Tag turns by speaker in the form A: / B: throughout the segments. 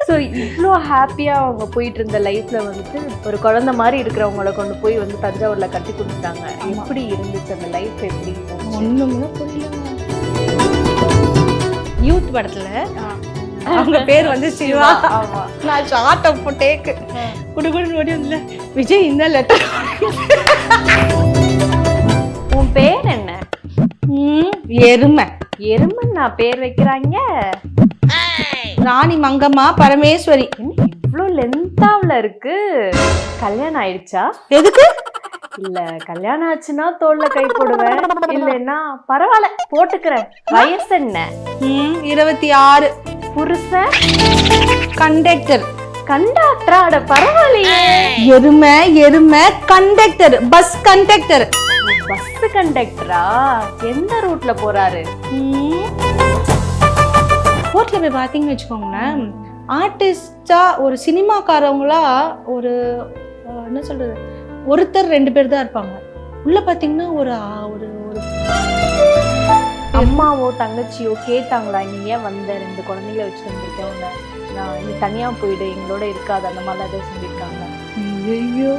A: So இவ்வளோ ஹாப்பியாக அவங்க போயிட்டு இருந்த லைஃப்ல வந்துட்டு ஒரு குழந்தை மாதிரி இருக்கிறவங்கள கொண்டு போய் வந்து தஞ்சாவூர்ல கட்டி கொடுத்துட்டாங்க. எப்படி இருந்துச்சு அந்த லைஃப்? எப்படி
B: ஒண்ணுமே புரியல. யூத் படத்துல அவங்க பேர் வந்து சிவா. நான் ஷார்ட் அப் டேக்கு குடுகுடு ஓடி வந்து விஜய் இந்த லெட்டர்.
A: உன் பேர் என்ன?
B: எருமை.
A: எருமை நான் பேர் வைக்கிறாங்க.
B: ராணி மங்கம்மா பரமேஸ்வரி.
A: இவ்வளோ லென்த்தாவில் இருக்கு. கல்யாணம் ஆயிடுச்சா?
B: எதுக்கு?
A: இல்ல கல்யாணம் ஆச்சுன்னா தோல்ல கை போடுவேன், இல்லைன்னா பரவாயில்ல போட்டுக்கிறேன். வயசு என்ன?
B: 26.
A: புருஷன்?
B: கண்டக்டர்.
A: கண்டக்டரா? அட பரவாயில்லையே.
B: எருமை எருமை கண்டக்டர், பஸ் கண்டக்டர்.
A: பஸ் கண்டக்டரா? எந்த ரூட்ல போறாரு?
B: கோர்ட்ல போய் பாத்தீங்கன்னு வச்சுக்கோங்களேன், ஆர்டிஸ்டா ஒரு சினிமாக்காரவங்களா ஒரு என்ன சொல்றது, ஒருத்தர் 2 பேர் தான் இருப்பாங்க. உள்ள பாத்தீங்கன்னா ஒரு ஒரு
A: அம்மாவோ தங்கச்சியோ கேட்டாங்களா நீ ஏன் வந்த, 2 குழந்தைகளை வச்சு வந்திருக்கவங்க, நான் நீ தனியா போயிடு எங்களோட இருக்காது, அந்த மாதிரிலாம் ஏதோ சொல்லியிருக்காங்க?
B: ஐயோ,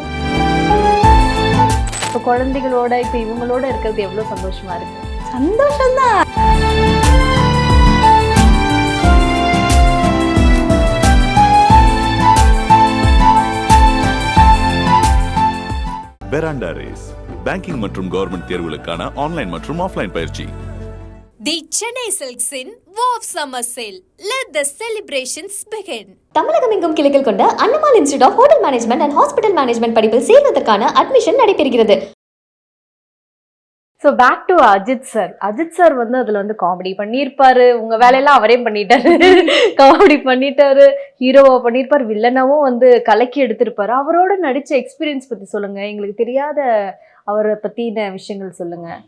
A: இப்போ குழந்தைகளோட இப்போ இவங்களோட இருக்கிறது எவ்வளவு சந்தோஷமா இருக்கு.
B: சந்தோஷம்தான்.
C: பெராண்டா ரேஸ் பேங்கிங் மற்றும் கவர்மெண்ட் தேர்வுகளுக்கான ஆன்லைன் மற்றும் ஆஃப்லைன் பயிற்சி.
D: The Chennai Silks in Wow Summer Sale. Let the celebrations begin.
E: தமிழகமெங்கும் கிளைகள் கொண்ட Annamal institute of hotel management and hospital management படிப்பில் சேர்வதற்கான அட்மிஷன் நடைபெறுகிறது.
A: So back to Ajith sir. Ajith sir வந்து அதில் வந்து காமெடி பண்ணியிருப்பாரு, உங்கள் வேலையெல்லாம் அவரே பண்ணிட்டாரு. காமெடி பண்ணிட்டாரு, ஹீரோவா பண்ணியிருப்பார், வில்லனாவும் வந்து கலக்கி எடுத்திருப்பாரு. அவரோட நடித்த எக்ஸ்பீரியன்ஸ் பற்றி சொல்லுங்கள், எங்களுக்கு தெரியாத அவரை பற்றின விஷயங்கள் சொல்லுங்கள்.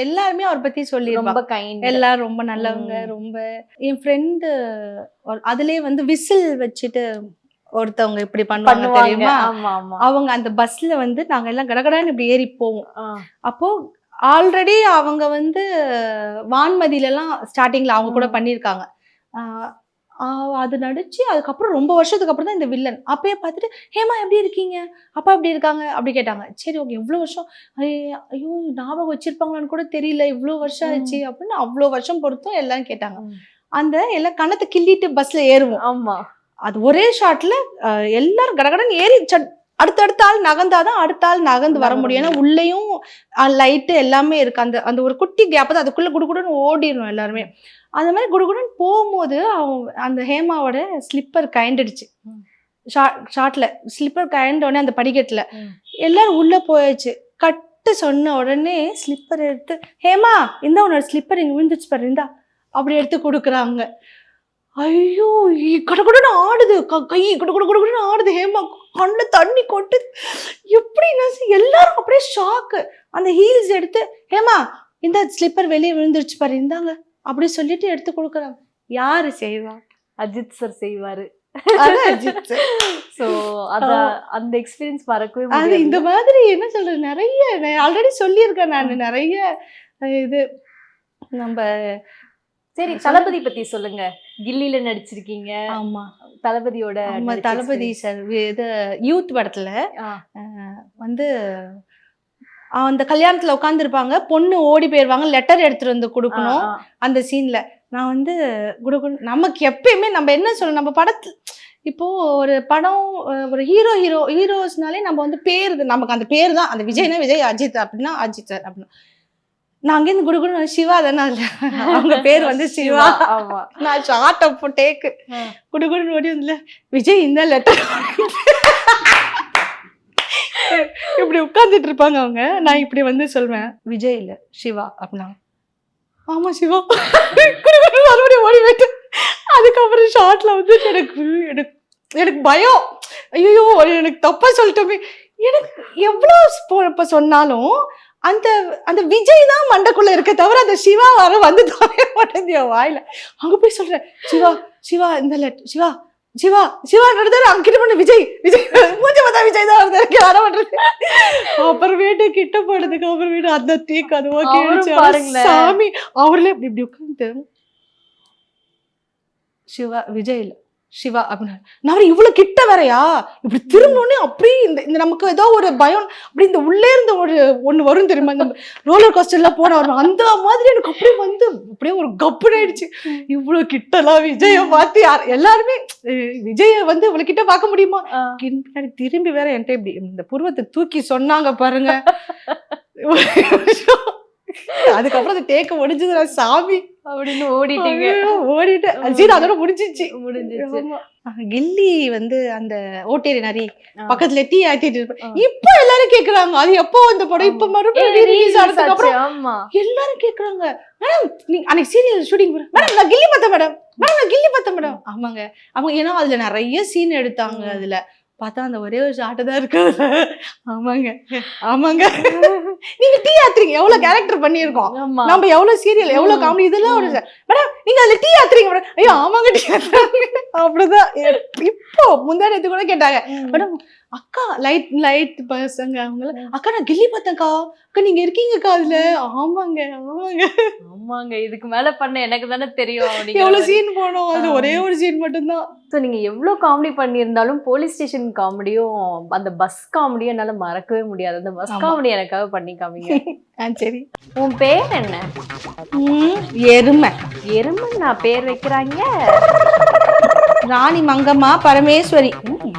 B: எல்லாருமே அவரை பத்தி சொல்லி
A: ரொம்ப கைண்ட்,
B: எல்லாரும் ரொம்ப நல்லவங்க. ரொம்ப என் ஃப்ரெண்டு அதுலயே வந்து விசில் வச்சுட்டு ஒருத்தவங்க இப்படி பண்ணுவாங்க தெரியுமா? அவங்க அந்த பஸ்ல வந்து நாங்க எல்லாம் கடகடான்னு இப்படி ஏறி போவோம். அப்போ ஆல்ரெடி அவங்க வந்து வான்மதியில எல்லாம் ஸ்டார்டிங்ல அவங்க கூட பண்ணியிருக்காங்க. அது நடிச்சு அதுக்கப்புறம் ரொம்ப வருஷத்துக்கு அப்புறம் தான் இந்த வில்லன். அப்பயே பார்த்துட்டு ஹேமா எப்படி இருக்கீங்க, அப்பா எப்படி இருக்காங்க அப்படி கேட்டாங்க. சரி ஓகே, இவ்வளோ வருஷம், ஐயோ ஞாபகம் வச்சிருப்பாங்களான்னு கூட தெரியல, இவ்வளோ வருஷம் ஆச்சு அப்படின்னு அவ்வளோ வருஷம் பொறுத்தும் எல்லாம் கேட்டாங்க. அந்த எல்லாம் கணத்தை கிள்ளிட்டு பஸ்ல ஏறுவோம்.
A: ஆமா, அது
B: ஒரே ஷாட்ல எல்லாரும் கடகடன் ஏறி அடுத்தடுத்த ஆள் நகர்ந்தாதான் அடுத்த ஆள் நகர்ந்து வர முடியும். ஏன்னா உள்ளேயும் லைட்டு எல்லாமே இருக்கு. அந்த அந்த ஒரு குட்டி கேப் தான், அதுக்குள்ள குடுகுடுன்னு ஓடிடும் எல்லாருமே. அந்த மாதிரி குடுகுடுன்னு போகும்போது அந்த ஹேமாவோட ஸ்லிப்பர் கயண்டுடுச்சு. ஷார்ட்ல ஸ்லிப்பர் கயண்டோடனே அந்த படிக்கட்டுல எல்லாரும் உள்ள போயாச்சு. கட்டு சொன்ன உடனே ஸ்லிப்பர் எடுத்து, ஹேமா இந்த உன்னோட ஸ்லிப்பர் இங்க விழுந்துச்சு பாரு, இந்தா அப்படி எடுத்து கொடுக்குறாங்க. ஐயோ கடகடன்னு ஆடுது, கை குடுகுடுன்னு ஆடுது. ஹேமா கண்ணில் தண்ணி கொட்டு. எப்படின்னா எல்லாரும் அப்படியே ஷாக்கு. அந்த ஹீல்ஸ் எடுத்து, ஹேமா இந்த ஸ்லிப்பர் வெளியே விழுந்துருச்சு பாரு, இந்தாங்க அப்படி சொல்லிட்டு எடுத்து கொடுக்குறாங்க. யாரு செய்வா?
A: அஜித் சார் செய்வாரு.
B: அஜித்.
A: ஸோ அத அந்த எக்ஸ்பீரியன்ஸ் மறக்கவே
B: அது
A: முடியாது.
B: இந்த மாதிரி என்ன சொல்றது, நிறைய ஆல்ரெடி சொல்லியிருக்கேன் நான். நிறைய இது நம்ம
A: சரி, தளபதி பத்தி சொல்லுங்க. கில்லில நடிச்சிருக்கீங்க.
B: ஆமா,
A: தளபதியோட
B: தளபதி சார் இது யூத் படத்துல வந்து அந்த கல்யாணத்துல உட்கார்ந்து இருப்பாங்க, பொண்ணு ஓடி போயிருவாங்க, லெட்டர் எடுத்துட்டு வந்து கொடுக்கணும். அந்த சீன்ல நான் வந்து நமக்கு எப்பயுமே நம்ம என்ன சொல்லணும், நம்ம படத்துல இப்போ ஒரு படம் ஒரு ஹீரோஸ்னாலே நம்ம வந்து பேர், நமக்கு அந்த பேர் தான். அந்த விஜய்னா விஜய், அஜித் அப்படின்னா அஜித் சார் அப்படின்னா. நான் அங்கேருந்து குடுகுடு சிவா தானே, அவங்க பேர் வந்து சிவா. நான் ஷார்ட் அப் டேக்கு குடுகுடு ஓடி வந்து விஜய் இந்த லெட்டர் இப்படி உட்கார்ந்துட்டு இருப்பாங்க அவங்க. நான் இப்படி வந்து சொல்வேன், விஜய் இல்ல சிவா அப்படின்னா. ஆமா சிவா. மறுபடியும் ஓடி போயிட்டு அதுக்கப்புறம் ஷார்ட்ல வந்து எனக்கு பயம். ஐயோ எனக்கு தப்பா சொல்லிட்டோமே. எனக்கு எவ்வளவு இப்ப சொன்னாலும் அந்த அந்த விஜய் தான் மண்டக்குள்ள இருக்க தவிர அந்த சிவா வர வந்து தவிர மாட்டேன் வாயில. அங்க போய் சொல்றேன், சிவா சிவா இந்த சிவா சிவா சிவா நடந்தாரு. அங்கிட்ட பண்ண விஜய் விஜய் மூஞ்சி பார்த்தா விஜய் தான் வருது, வர மாட்டேன். அப்புறமேட்டு கிட்ட போனதுக்கு அப்புறமேட்டு அந்த டீக் அது ஓகே சாமி அவர்ல இப்படி இப்படி உட்காந்து சிவா விஜய் இல்ல சிவா அப்படின்னு. நான் இவ்வளவு கிட்ட வரையா, இப்படி திரும்பணும்னே அப்படியே இந்த நமக்கு ஏதோ ஒரு பயம், அப்படி இந்த உள்ளே இருந்து ஒண்ணு வரும் தெரியுமா, இந்த ரோலர் கோஸ்டர்லாம் போன வரும், அந்த மாதிரி எனக்கு அப்படியே வந்து அப்படியே ஒரு கப்புன்னு ஆயிடுச்சு. இவ்வளவு கிட்டலாம் விஜய பார்த்து எல்லாருமே விஜய வந்து இவ்வளவு கிட்ட பார்க்க முடியுமா, பின்னாடி திரும்பி வேற என்கிட்ட இப்படி இந்த புருவத்தை தூக்கி சொன்னாங்க பாருங்க. அதுக்கப்புறம் அந்த டேக்க முடிஞ்சது சாமி
A: அப்படின்னு ஓடிட்டீங்க.
B: ஓடிட்டேன் சரி, அதோட முடிஞ்சிச்சு.
A: முடிஞ்சிச்சு.
B: கில்லி வந்து அந்த ஓட்டேரி நரி பக்கத்துல டீ ஆட்டிட்டு இருப்பேன். இப்ப எல்லாரும் கேக்குறாங்க அது எப்போ அந்த படம், இப்ப மறுபடியும் ரிலீஸ் ஆனதுக்கு அப்புறம் எல்லாரும் கேக்குறாங்க, மேடம் நீங்க அன்னைக்கு சீரியல் ஷூட்டிங் போறேன் மேடம், நான் கில்லி பார்த்தேன் மேடம், நான் கில்லி பார்த்தேன் மேடம். ஆமாங்க அவங்க, ஏன்னா அதுல நிறைய சீன் எடுத்தாங்க, அதுல பார்த்தா அந்த ஒரே ஒரு ஷாட்டு தான் இருக்கு. ஆமாங்க ஆமாங்க, நீங்க டீ ஆத்துறீங்க, எவ்வளவு கேரக்டர் பண்ணிருக்கோம் நம்ம, எவ்வளவு சீரியல் எவ்வளவு காமெடி, இதெல்லாம் ஒரு மேடம் நீங்க அதுல டீ ஆத்துறீங்க மேடம். ஐயோ ஆமாங்க டீ ஆத்துறாங்க. அப்படிதான் இப்போ முந்தா நேத்து கூட கேட்டாங்க, மேடம் அக்கா லைட் பசங்க அவங்கள, அக்கா நான் கில்லி பார்த்தேன்க்கா, அக்கா நீங்க இருக்கீங்கக்கா அதுல. ஆமாங்க ஆமாங்க
A: ஆமாங்க, இதுக்கு மேல பண்ண எனக்கு தானே தெரியும்.
B: எவ்வளவு சீன் போனோம், அது ஒரே ஒரு சீன் மட்டும்தான்.
A: ஸோ நீங்க எவ்வளவு காமெடி பண்ணியிருந்தாலும் போலீஸ் ஸ்டேஷன் காமெடியும் அந்த பஸ் காமெடியும் என்னால மறக்கவே முடியாது. அந்த பஸ் காமெடி எனக்காக பண்ணி காமிங்க.
B: சரி,
A: உன் பேர் என்ன?
B: எருமை.
A: எருமை நான் பேர் வைக்கிறாங்க.
B: ராணி மங்கம்மா பரமேஸ்வரி.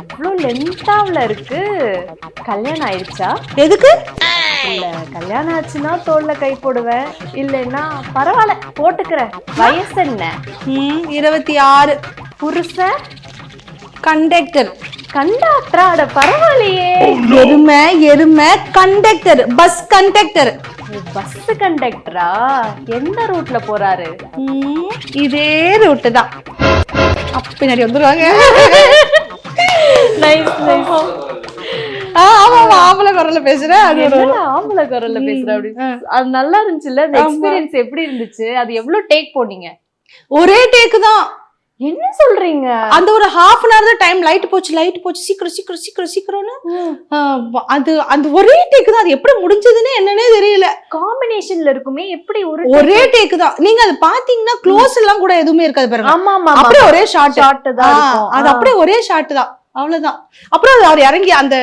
A: இவ்வளோ லென்த்தாவில் இருக்கு. கல்யாணம் ஆயிடுச்சா?
B: எதுக்கு?
A: இல்ல கல்யாணம் ஆச்சுன்னா தோல்ல கை போடுவேன், இல்லைன்னா பரவாயில்ல போட்டுக்கிறேன். வயசு என்ன?
B: 26.
A: புருஷன்?
B: கண்டக்டர்.
A: கண்டக்டரா? அட பரவாயில்லையே.
B: எருமை கண்டக்டர், பஸ் கண்டக்டர்.
A: பஸ் கண்டக்டரா? எந்த ரூட்ல போறாரு?
B: இதே ரூட்டு தான். பின்னாடி வந்துருவாங்க. ஆம்பளை குரல்ல பேசுறேன்.
A: ஆம்பளை குரல்ல பேசுறேன் அப்படின்னு. அது நல்லா இருந்துச்சுல்ல? அந்த எக்ஸ்பீரியன்ஸ் எப்படி இருந்துச்சு? அது எவ்வளவு டேக் போனீங்க?
B: ஒரே டேக் தான்.
A: என்ன சொல்றீங்க?
B: அந்த ஒரு half an hour தான் டைம். லைட் போச்சு சீக்கிரம் சீக்கிரம் சீக்கிரம் சீக்கிரம்னு அது அந்த ஒரே டேக் தான். அது எப்படி முடிஞ்சதுன்னு என்னன்னே தெரியல.
A: காம்பினேஷன்ல இருக்குமே, எப்படி
B: ஒரே டேக் தான். நீங்க அது பாத்தீங்கன்னா க்ளோஸ் எல்லாம் கூட எதுவுமே இருக்காது பாருங்க.
A: ஆமா ஆமா,
B: அப்படியே ஒரே ஷாட்
A: தான் இருக்கும்.
B: அது அப்படியே ஒரே ஷாட் தான், அவ்வளவுதான். அப்புறம் அவர் இறங்கி அந்த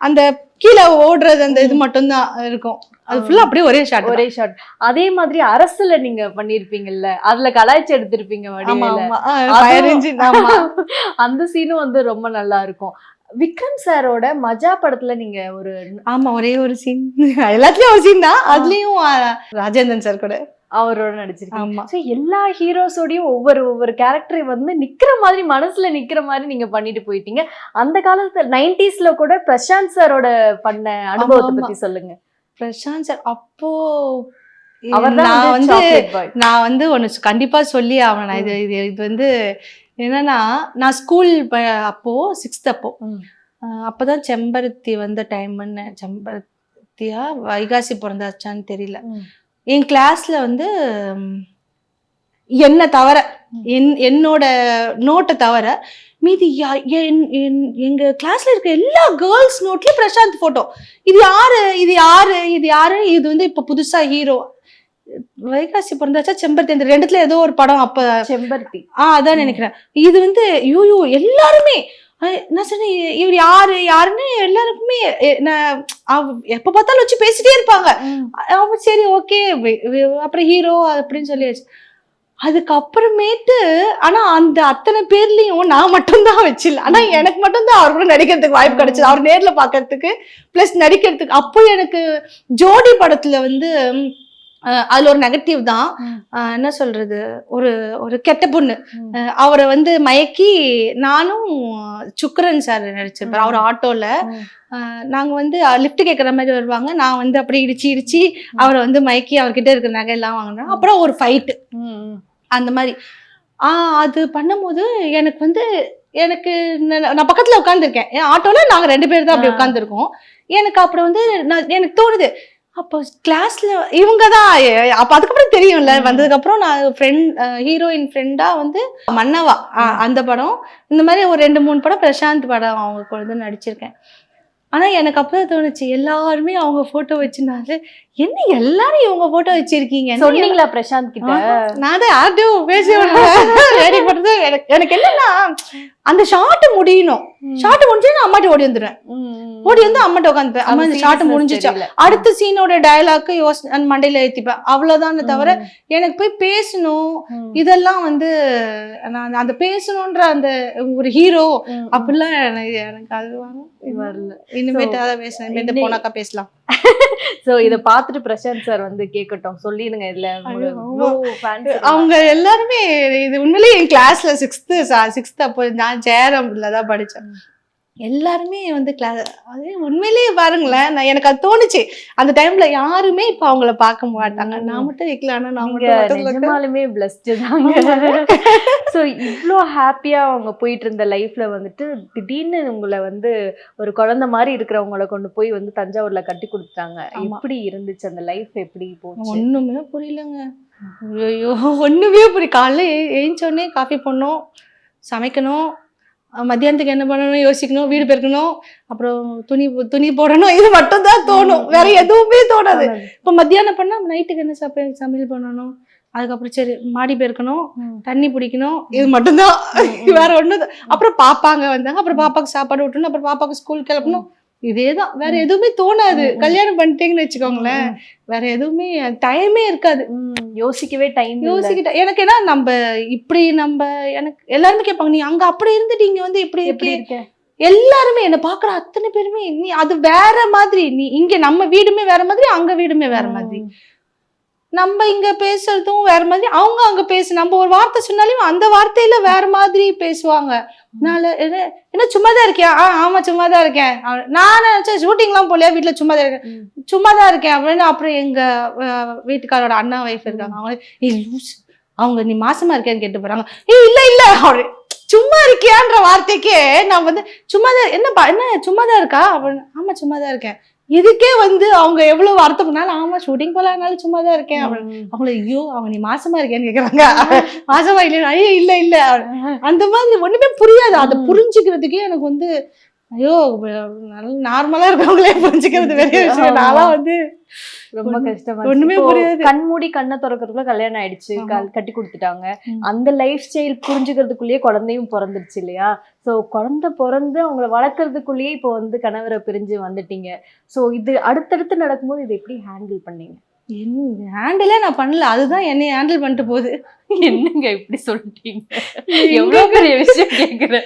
B: அந்த கீழே ஓடுறது அந்த இது மட்டும் தான் இருக்கும். அது ஃபுல்லா அப்படியே ஒரே ஷாட். அதே
A: மாதிரி அரசுல நீங்க பண்ணிருப்பீங்கல்ல, அதுல கலாய்ச்சி எடுத்திருப்பீங்க. அந்த சீனும் வந்து ரொம்ப நல்லா இருக்கும். விக்ரம் சாரோட மஜா படத்துல நீங்க
B: ஒரே ஒரு சீன், எல்லாத்துலயும் ஒரு சீன் தான். அதுலயும் ராஜேந்திரன் சார் கூட
A: அவரோட நடிச்சிருக்கீங்க. எல்லா ஹீரோஸோடையும் ஒவ்வொரு கேரக்டரை வந்து நிக்கிற மாதிரி, மனசுல நிக்கிற மாதிரி நீங்க பண்ணிட்டு போயிட்டீங்க. அந்த காலத்துல 90s கூட பிரசாந்த் சாரோட பண்ண அனுபவத்தை பத்தி சொல்லுங்க.
B: பிரசாந்த் சார் அப்போ நான் வந்து ஒண்ணு கண்டிப்பா சொல்லி ஆகணும். இது வந்து என்னன்னா, நான் ஸ்கூல் அப்போ 6th அப்பதான் செம்பருத்தி வந்த டைம்னு. செம்பருத்தியா வைகாசி பிறந்தாச்சான்னு தெரியல. என் கிளாஸ்ல வந்து என்ன தவிர, என்னோட நோட்டை தவிர மீதி எங்க கிளாஸ்ல இருக்க எல்லா கேர்ள்ஸ் நோட்லயும் பிரசாந்த் போட்டோ. இது யாரு, இது வந்து இப்ப புதுசா ஹீரோ. வைகாசி பிறந்தாச்சா செம்பருத்தி, இந்த ரெண்டுத்துல ஏதோ ஒரு படம். அப்ப
A: செம்பருத்தி
B: அதான் நினைக்கிறேன். இது வந்து யூ எல்லாருமே நான் சொன்னேன், இவர் யாருன்னு எல்லாருக்குமே எப்ப பார்த்தாலும் வச்சு பேசிட்டே இருப்பாங்க. சரி ஓகே, அப்புறம் ஹீரோ அப்படின்னு சொல்லியாச்சு. அதுக்கப்புறமேட்டு ஆனா அந்த அத்தனை பேர்லயும் நான் மட்டும்தான் வச்சில்ல. ஆனா எனக்கு மட்டும்தான் அவர் கூட நடிக்கிறதுக்கு வாய்ப்பு கிடைச்சது, அவர் நேர்ல பாக்குறதுக்கு பிளஸ் நடிக்கிறதுக்கு. அப்போ எனக்கு ஜோடி படத்துல வந்து அதுல ஒரு நெகட்டிவ் தான். என்ன சொல்றது, ஒரு கெட்ட பொண்ணு. அவரை வந்து மயக்கி நானும் சுக்கரன் சார் நடிச்சிருப்பாரு. அவர் ஆட்டோல நாங்க வந்து லிஃப்ட் கேட்கற மாதிரி வருவாங்க. நான் வந்து அப்படியே இடிச்சு அவரை வந்து மயக்கி அவர்கிட்ட இருக்கிற நகை எல்லாம் வாங்கினேன். அப்புறம் ஒரு ஃபைட்டு அந்த மாதிரி. அது பண்ணும்போது எனக்கு நான் பக்கத்துல உட்காந்துருக்கேன். ஆட்டோல நாங்க 2 பேர் தான் அப்படி உட்காந்துருக்கோம். எனக்கு அப்புறம் வந்து எனக்கு தோணுது, அப்போ கிளாஸ்ல இவங்கதான். அப்ப அதுக்கப்புறம் தெரியும்ல, வந்ததுக்கு அப்புறம் நான் ஹீரோயின் ஃப்ரெண்டா வந்து மன்னவா அந்த படம், இந்த மாதிரி ஒரு 2-3 படம் பிரசாந்த் படம் அவங்க வந்து நடிச்சிருக்கேன். ஆனா எனக்கு அப்பதான் தோணுச்சு, எல்லாருமே அவங்க போட்டோ வச்சுனால என்ன எல்லாரும் இவங்க போட்டோ வச்சிருக்கீங்க
A: சொன்னீங்களா பிரசாந்த் கிட்ட?
B: நான் தான் யார்ட்டும் பேசி போட்டது. எனக்கு என்னன்னா அந்த ஷார்ட் முடியணும், ஷார்ட் முடிஞ்சு நான் அம்மாட்ட ஓடி வந்துடுவேன். ஓடி வந்து அம்மாட்ட உட்காந்துப்பேன், அம்மா இந்த ஷார்ட் முடிஞ்சிச்சா, அடுத்த சீனோட டயலாக்கு மண்டையில ஏத்திப்பேன், அவ்வளவுதானே தவிர எனக்கு போய் பேசணும் இதெல்லாம் வந்து நான் அந்த பேசணும்ன்ற அந்த ஒரு ஹீரோ அப்படிலாம் எனக்கு அது வரல. இனிமேட்டு அதான் பேசணும், போனாக்கா பேசலாம்.
A: சோ இத பாத்துட்டு பிரசாந்த் சார் வந்து கேட்கட்டும், சொல்லிடுங்க. இதுல
B: அவங்க எல்லாருமே இது உண்மையிலேயே என் கிளாஸ்ல சிக்ஸ்த் அப்போ நான் ஜெயராம்ல தான் படிச்சேன். எல்லாருமே வந்து அதே உண்மையிலேயே பாருங்களேன், நான் எனக்கு அது தோணுச்சு அந்த டைம்ல. யாருமே இப்ப அவங்கள பார்க்க மாட்டாங்க, நான் மட்டும் வைக்கலான்னு.
A: நிஜமாலுமே பிளஸ்ட் தாங்க. சோ இவ்ளோ ஹாப்பியா அவங்க போயிட்டு இருந்த லைஃப்ல வந்துட்டு திடீர்னு உங்களை வந்து ஒரு குழந்தை மாதிரி இருக்கிறவங்களை கொண்டு போய் வந்து தஞ்சாவூர்ல கட்டி கொடுத்தாங்க. எப்படி இருந்துச்சு அந்த லைஃப்? எப்படி போச்சு?
B: ஒண்ணுமே புரியலங்க. ஐயோ ஒண்ணுமே புரியல. காலைல எழுந்தோடனே காஃபி போடணும், சமைக்கணும், மத்தியானத்துக்கு என்ன பண்ணணும் யோசிக்கணும், வீடு பெருக்கணும், அப்புறம் துணி போடணும், இது மட்டும் தான் தோணும், வேற எதுவுமே தோணாது. இப்ப மத்தியானம் பண்ணா நைட்டுக்கு என்ன சமையல் பண்ணணும், அதுக்கப்புறம் சரி மாடி பெருக்கணும், தண்ணி பிடிக்கணும், இது மட்டும்தான், வேற ஒண்ணு. அப்புறம் பாப்பாங்க வந்தாங்க, அப்புறம் பாப்பாக்கு சாப்பாடு விட்டணும், அப்புறம் பாப்பாக்கு ஸ்கூல் கிளப்பணும், இதேதான், வேற எதுவுமே தோணாது. கல்யாணம் பண்ணிட்டீங்கன்னு வச்சுக்கோங்களேன், வேற எதுவுமே டைமே இருக்காது,
A: யோசிக்கவே டைம்
B: யோசிக்கிட்ட. எனக்கு ஏன்னா நம்ம இப்படி எனக்கு எல்லாருமே கேட்பாங்க, நீ அங்க அப்படி இருந்துட்டு இங்க வந்து இப்படி இருக்க. எல்லாருமே என்ன பாக்குற அத்தனை பேருமே நீ அது வேற மாதிரி, நீ இங்க நம்ம வீடுமே வேற மாதிரி, அங்க வீடுமே வேற மாதிரி, நம்ம இங்க பேசுறதும் வேற மாதிரி, அவங்க அங்க நம்ம ஒரு வார்த்தை சொன்னாலும் அந்த வார்த்தையில வேற மாதிரி பேசுவாங்க. என்ன சும்மாதான் இருக்கியா? ஆமா சும்மாதான் இருக்கேன். நான் நினைச்சேன் ஷூட்டிங் எல்லாம் போலையா, வீட்டுல சும்மாதான் இருக்கேன், சும்மாதான் இருக்கேன் அப்படின்னு. அப்புறம் எங்க வீட்டுக்காரோட அண்ணா வைஃப் இருக்காங்க, அவங்க நீ மாசமா இருக்கேன்னு கேட்டு போறாங்க. இல்ல அவரு சும்மா இருக்கியான்ற வார்த்தைக்கே நான் வந்து சும்மாதான் என்ன சும்மாதான் இருக்கா அப்படின்னு. ஆமா சும்மாதான் இருக்கேன். இதுக்கே வந்து அவங்க எவ்வளவு வருத்தம் பண்ணாலும் ஆமா ஷூட்டிங் போலான்னாலும் சும்மாதான் இருக்கேன் அப்படின்னு. அவங்கள ஐயோ அவங்க நீ மாசமா இருக்கேன்னு கேக்குறாங்க, மாசமா இல்லையா? ஐயோ இல்ல அந்த மாதிரி ஒண்ணுமே புரியாது. அதை புரிஞ்சுக்கிறதுக்கே எனக்கு வந்து ஐயோ நார்மலா இருக்கவங்களே புரிஞ்சுக்கிறது பெரிய விஷயம். நான்லாம் வந்து
A: ரொம்ப கஷ்டமா,
B: ஒண்ணுமே புரியாது.
A: கண்மூடி கண்ணை திறக்கிறதுக்குள்ள கல்யாணம் ஆயிடுச்சு, கட்டி கொடுத்துட்டாங்க. அந்த லைஃப் ஸ்டைல் புரிஞ்சுக்கிறதுக்குள்ளேயே குழந்தையும் பிறந்துருச்சு இல்லையா? சோ குழந்தை பிறந்து அவங்கள வளர்க்கறதுக்குள்ளேயே இப்போ வந்து கணவரை பிரிஞ்சு வந்துட்டீங்க. சோ இது அடுத்தடுத்து நடக்கும்போது இது எப்படி ஹேண்டில் பண்ணீங்க?
B: ஹேண்டிலே நான் பண்ணல, அதுதான் என்னை ஹேண்டில் பண்ணிட்டு போகுது.
A: என்னங்க இப்படி சொல்லிட்டீங்க? எவ்வளவு பெரிய விஷயம் கேக்குறேன்.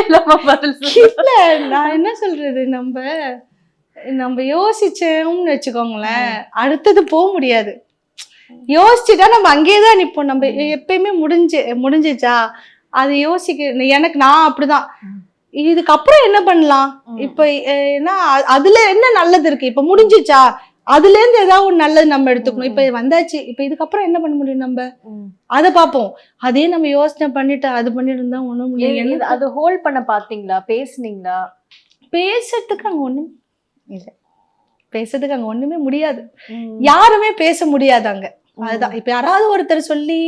B: இல்ல நான் என்ன சொல்றது, நம்ம யோசிச்சோம்னு வச்சுக்கோங்களேன், அடுத்தது போக முடியாது. யோசிச்சுட்டா நம்ம அங்கேயேதான் நிப்போம். நம்ம எப்பயுமே முடிஞ்சிச்சா அது யோசிக்க நான் அப்படிதான். இதுக்கப்புறம் என்ன பண்ணலாம், இப்ப ஏன்னா அதுல என்ன நல்லது இருக்கு, இப்ப முடிஞ்சிச்சா அதுல இருந்து ஏதாவது ஒரு நல்லது நம்ம எடுத்துக்கணும். இப்ப வந்தாச்சு, இப்ப இதுக்கப்புறம் என்ன பண்ண முடியும், நம்ம அதை பார்ப்போம். அதே நம்ம யோசனை பண்ணிட்டு அது பண்ணிட்டு இருந்தா ஒண்ணும் முடியாது.
A: அது ஹோல்ட் பண்ண பாத்தீங்களா? பேசுனீங்களா?
B: பேசுறதுக்கு அங்க ஒண்ணும் இல்ல, பேசுறதுக்கு அங்க ஒண்ணுமே முடியாது, யாருமே பேச முடியாது அங்க. அதுதான் இப்ப யாராவது ஒருத்தர் சொல்லி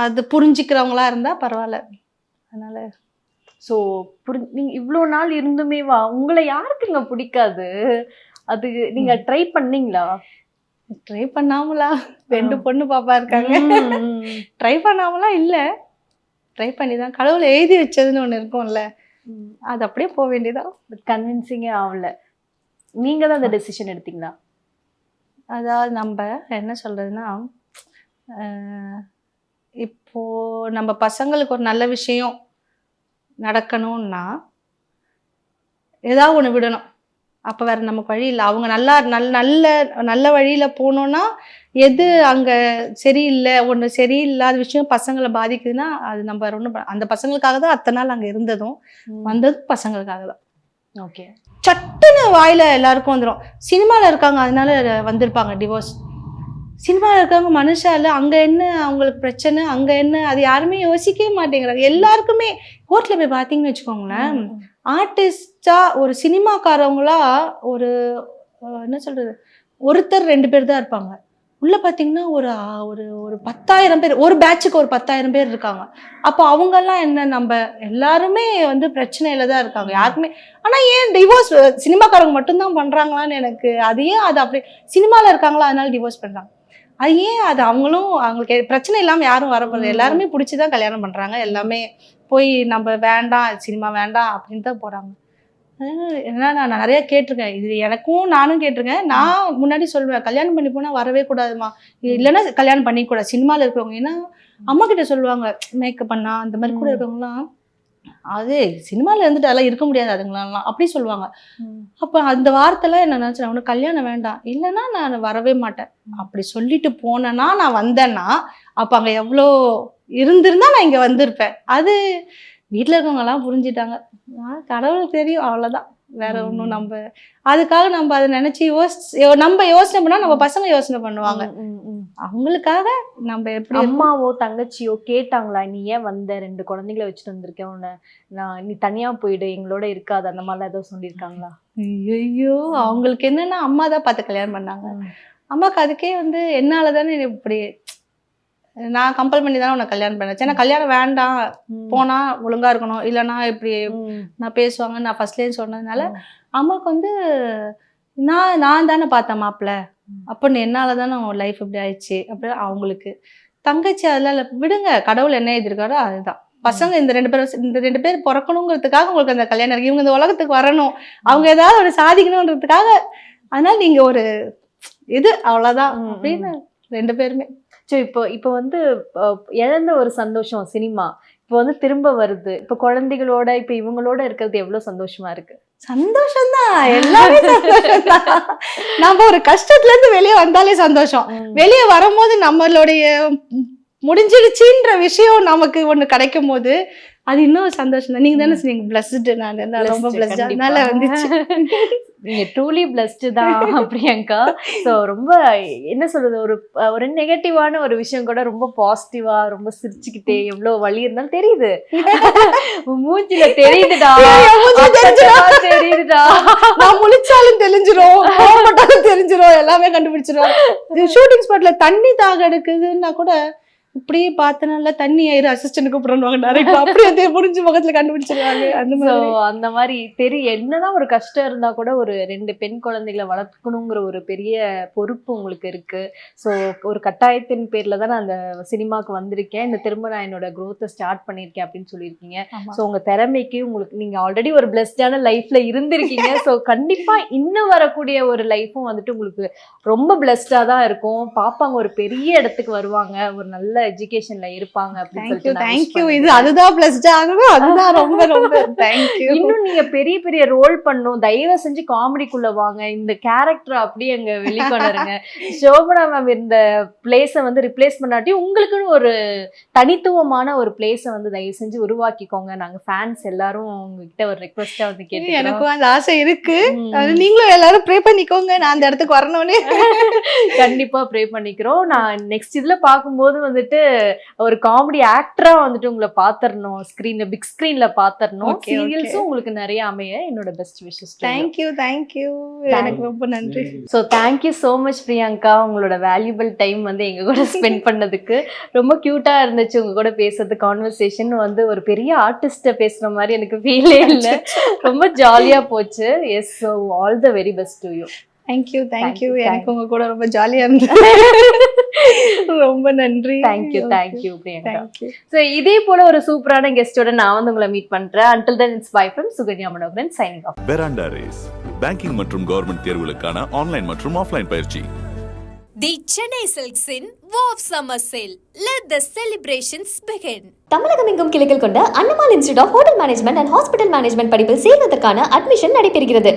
B: அது புரிஞ்சுக்கிறவங்களா இருந்தா பரவாயில்ல. அதனால
A: சோ நீங்க இவ்வளவு நாள் இருந்துமே உங்களை யாருக்குங்க பிடிக்காது? அது நீங்க ட்ரை பண்ணீங்களா?
B: ட்ரை பண்ணாமலா? 2 பொண்ணு பாப்பா இருக்காங்க, ட்ரை பண்ணாமலா இல்ல, ட்ரை பண்ணிதான். கடவுளை எழுதி வச்சதுன்னு ஒண்ணு இருக்கும்ல, அது அப்படியே போக வேண்டியதான்.
A: கன்வின்சிங்கே ஆகல. நீங்க தான் அந்த டெசிஷன் எடுத்தீங்களா?
B: அதாவது நம்ம என்ன சொல்றதுன்னா, இப்போ நம்ம பசங்களுக்கு ஒரு நல்ல விஷயம் நடக்கணும்னா ஏதாவது ஒண்ணு விடணும். அப்ப வேற நமக்கு வழி இல்லை. அவங்க நல்ல வழியில போனோம்னா, எது அங்க சரியில்லை, ஒண்ணு சரியில்லாத விஷயம் பசங்களை பாதிக்குதுன்னா அது நம்ம வேற ஒண்ணு. அந்த பசங்களுக்காக தான் அத்தனை நாள் அங்க இருந்ததும் வந்ததும் பசங்களுக்காக தான்.
A: ஓகே,
B: சட்டுன்னு வாயில எல்லாருக்கும் வந்துடும். சினிமால இருக்காங்க அதனால வந்திருப்பாங்க டிவோர்ஸ். சினிமாவில் இருக்கவங்க மனுஷா இல்லை, அங்கே என்ன அவங்களுக்கு பிரச்சனை, அங்கே என்ன, அது யாருமே யோசிக்கவே மாட்டேங்கிறாங்க. எல்லாருக்குமே கோர்ட்டில் போய் பார்த்தீங்கன்னு வச்சுக்கோங்களேன், ஆர்டிஸ்டா ஒரு சினிமாக்காரவங்களா ஒரு என்ன சொல்றது, ஒருத்தர் 2 பேர் தான் இருப்பாங்க. உள்ள பாத்தீங்கன்னா ஒரு ஒரு 10,000 பேர், ஒரு பேட்சுக்கு ஒரு 10,000 பேர் இருக்காங்க. அப்போ அவங்க எல்லாம் என்ன, நம்ம எல்லாருமே வந்து பிரச்சனையில தான் இருக்காங்க யாருக்குமே. ஆனா ஏன் டிவோர்ஸ் சினிமாக்காரங்க மட்டும்தான் பண்றாங்களான்னு எனக்கு, அது ஏன் அது அப்படி சினிமால இருக்காங்களா அதனால டிவோர்ஸ் பண்றாங்க, அது ஏன் அது அவங்களுக்கு பிரச்சனை இல்லாம யாரும் வரப்படுறது, எல்லாருமே பிடிச்சிதான் கல்யாணம் பண்றாங்க, எல்லாமே போய் நம்ம வேண்டாம் சினிமா வேண்டாம் அப்படின்னு தான் போறாங்க. ஏன்னா நான் நிறைய கேட்டிருக்கேன், இது நானும் கேட்டிருக்கேன். நான் முன்னாடி சொல்லுவேன், கல்யாணம் பண்ணி போனா வரவே கூடாதுமா, இல்லைன்னா கல்யாணம் பண்ணிக்கூடாது சினிமால இருக்கிறவங்க. ஏன்னா அம்மா கிட்ட சொல்லுவாங்க, மேக்கப் பண்ணா அந்த மாதிரி கூட இருக்கவங்களாம், அது சினிமால இருந்துட்டு அதெல்லாம் இருக்க முடியாது அதுங்களாம் அப்படி சொல்லுவாங்க. அப்ப அந்த வார்த்தைலாம் என்ன நினைச்சேன், அவனுக்கு கல்யாணம் வேண்டாம், இல்லைன்னா நான் வரவே மாட்டேன் அப்படி சொல்லிட்டு போனேன்னா, நான் வந்தேன்னா அப்ப அங்க எவ்வளோ இருந்திருந்தா நான் இங்க வந்திருப்பேன். அது வீட்டுல இருக்கவங்க எல்லாம் புரிஞ்சுட்டாங்க. கடவுளுக்கு தெரியும், அவ்வளவுதான். வேற ஒண்ணும் நம்ம அதுக்காக நம்ம அதை நினைச்சு நம்ம யோசனை பண்ணா நம்ம பசங்க யோசனை பண்ணுவாங்க. அவங்களுக்காக நம்ம எப்படி.
A: அம்மாவோ தங்கச்சியோ கேட்டாங்களா, நீ ஏன் வந்த, 2 குழந்தைங்களை வச்சுட்டு வந்திருக்கேன், உன்னை நீ தனியா போயிடு, எங்களோட இருக்காது, அந்த மாதிரிலாம் ஏதோ சொல்லியிருக்காங்களா?
B: ஐயோ, அவங்களுக்கு என்னன்னா அம்மா தான் பார்த்து கல்யாணம் பண்ணாங்க. அம்மாக்கு அதுக்கே வந்து என்னாலதானே இப்படி நான் கம்பல் பண்ணி தானே உனக்கு கல்யாணம் பண்ணேன். ஏன்னா கல்யாணம் வேண்டாம், போனா ஒழுங்கா இருக்கணும், இல்லைன்னா இப்படி நான் பேசுவாங்க, நான் ஃபர்ஸ்ட்லேயே சொன்னதுனால அம்மாவுக்கு வந்து நான் தானே பார்த்தேன் மாப்பிள்ள, அப்போ என்னால தானே உன் லைஃப் இப்படி ஆயிடுச்சு அப்படி. அவங்களுக்கு தங்கச்சி அதெல்லாம் விடுங்க, கடவுள் என்ன எழுதியிருக்காரோ அதுதான். பசங்க இந்த 2 பேர் பிறக்கணுங்கிறதுக்காக உங்களுக்கு அந்த கல்யாணம் இருக்கு, இவங்க இந்த உலகத்துக்கு வரணும், அவங்க ஏதாவது ஒரு சாதிக்கணும்ன்றதுக்காக, அதனால நீங்க ஒரு இது அவ்வளவுதான் அப்படின்னு 2 பேருமே.
A: இப்போ வந்து இழந்த ஒரு சந்தோஷம் சினிமா இப்போ வந்து திரும்ப வருது. இப்போ குழந்தைகளோட இப்போ இவங்களோட இருக்கிறது எவ்வளவு சந்தோஷமா இருக்கு.
B: சந்தோஷம்தான், எல்லாமே சந்தோஷம்தான். நம்ம ஒரு கஷ்டத்துல இருந்து வெளியே வந்தாலே சந்தோஷம். வெளியே வரும்போது நம்மளுடைய முடிஞ்சிடுச்சுன்ற விஷயம் நமக்கு ஒண்ணு கிடைக்கும் போது அது இன்னும் சந்தோஷம் தான். நீங்க தானே சொன்னீங்க பிளஸ்டு, நான் ரொம்ப பிளஸ்ட், அதனால வந்துச்சு.
A: நீங்க ட்ரூலி பிளஸ்டு தான் பிரியங்கா. ஸோ ரொம்ப என்ன சொல்றது, ஒரு நெகட்டிவான ஒரு விஷயம் கூட ரொம்ப பாசிட்டிவா ரொம்ப சிரிச்சுக்கிட்டே, எவ்வளவு வலி இருந்தாலும் தெரியுது, மூஞ்சில தெரியுதுடா, தெரியுதுடா,
B: நான் முழிச்சாலும் தெரிஞ்சிரும், தெரிஞ்சிரும், எல்லாமே கண்டுபிடிச்சிரும். ஷூட்டிங் ஸ்பாட்ல தண்ணி தாக எடுக்குதுன்னா கூட இப்படி பார்த்தனால தண்ணி ஆயிரு அசிஸ்டன்ட் கூப்பிடுவாங்க டைரக்டா, அப்படியே புரிஞ்சு முகத்துல கண்டுபிடிச்சிருவாங்க.
A: அந்த மாதிரி தெரியும். என்னதான் ஒரு கஷ்டம் இருந்தா கூட ஒரு 2 பெண் குழந்தைகளை வளர்க்கணுங்கிற ஒரு பெரிய பொறுப்பு உங்களுக்கு இருக்கு. ஸோ ஒரு கட்டாயத்தின் பேர்ல தான் நான் அந்த சினிமாவுக்கு வந்திருக்கேன், இந்த திரும்ப நான் என்னோட growth ஸ்டார்ட் பண்ணியிருக்கேன் அப்படின்னு சொல்லியிருக்கீங்க. ஸோ உங்க திறமைக்கு உங்களுக்கு நீங்க ஆல்ரெடி ஒரு பிளஸ்டான லைஃப்ல இருந்திருக்கீங்க. ஸோ கண்டிப்பா இன்னும் வரக்கூடிய ஒரு லைஃப்பும் வந்துட்டு உங்களுக்கு ரொம்ப பிளஸ்டா தான் இருக்கும். பாப்பாங்க ஒரு பெரிய இடத்துக்கு வருவாங்க, ஒரு நல்ல எஜுகேஷன்ல இருப்பாங்க அப்படின்னு சொல்லிட்டு.
B: இது அதுதான் பிளஸ்டா ஆகணும், அதுதான் ரொம்ப ரொம்ப தேங்க்யூ.
A: இன்னும் நீங்க பெரிய பெரிய ரோல் பண்ணும், தயவு செஞ்சு காமெடிக்குள்ள வாங்க, இந்த கேரக்டர் அப்படியே அங்க வெளிக்கொணருங்க. சோபனா மேம் இந்த பிளேஸை வந்து ரிப்ளேஸ் பண்ணாட்டி உங்களுக்குன்னு ஒரு தனித்துவமான ஒரு பிளேஸை வந்து தயவு செஞ்சு உருவாக்கிக்கோங்க. நாங்க ஃபேன்ஸ் எல்லாரும் உங்ககிட்ட ஒரு ரெக்வெஸ்டா வந்து கேட்டு,
B: எனக்கும் அந்த ஆசை இருக்கு, நீங்களும் எல்லாரும் ப்ரே பண்ணிக்கோங்க, நான் அந்த இடத்துக்கு வரணும்னு.
A: கண்டிப்பா ப்ரே பண்ணிக்கிறோம். நான் நெக்ஸ்ட் இதுல பார்க்கும்போது வந்துட்டு ஒரு காமெடி ஆக்டரா வந்துட்டு உங்களை பாத்தறணும், ஸ்கிரீன்ல பிக் ஸ்கிரீன்ல பாத்தறணும். சீரியல்ஸும் உங்களுக்கு நிறைய அமைய என்னோட பெஸ்ட் விஷஸ்.
B: தேங்க்யூ, எனக்கு ரொம்ப நன்றி.
A: So thank you so much Priyanka, உங்களோட வேல்யூபிள் டைம் வந்து எங்க கூட ஸ்பெண்ட் பண்ணதுக்கு. ரொம்ப கியூட்டா இருந்துச்சு உங்க கூட பேசுறது. கான்வர்சேஷன் வந்து ஒரு பெரிய ஆர்டிஸ்ட பேசுற மாதிரி எனக்கு ஃபீலே இல்லை, ரொம்ப ஜாலியா போச்சு. Yes, so all the very best to you.
B: Thank you. எனக்கு உங்க கூட ரொம்ப ஜாலியா இருந்தது. ரொம்ப நன்றி.
A: தேங்க்யூ பிரியங்கா. சோ இதே போல ஒரு சூப்பரான கெஸ்டோட நான் வந்து உங்களை மீட் பண்றேன். Until then it's bye from Sukanya Manoharan signing off.
C: பெராண்டா race banking மற்றும் கவர்மெண்ட் தேர்வுகளுக்கான ஆன்லைன் மற்றும் ஆஃப்லைன் பயிற்சி.
D: The Chennai Silks in Wow Summer Sale. Let the celebrations begin.
E: தமிழகம் எங்கும் கிளைகள் கொண்ட Annamal institute of hotel management and hospital management படிப்பில் சேர்வதற்கான அட்மிஷன் நடைபெறுகிறது.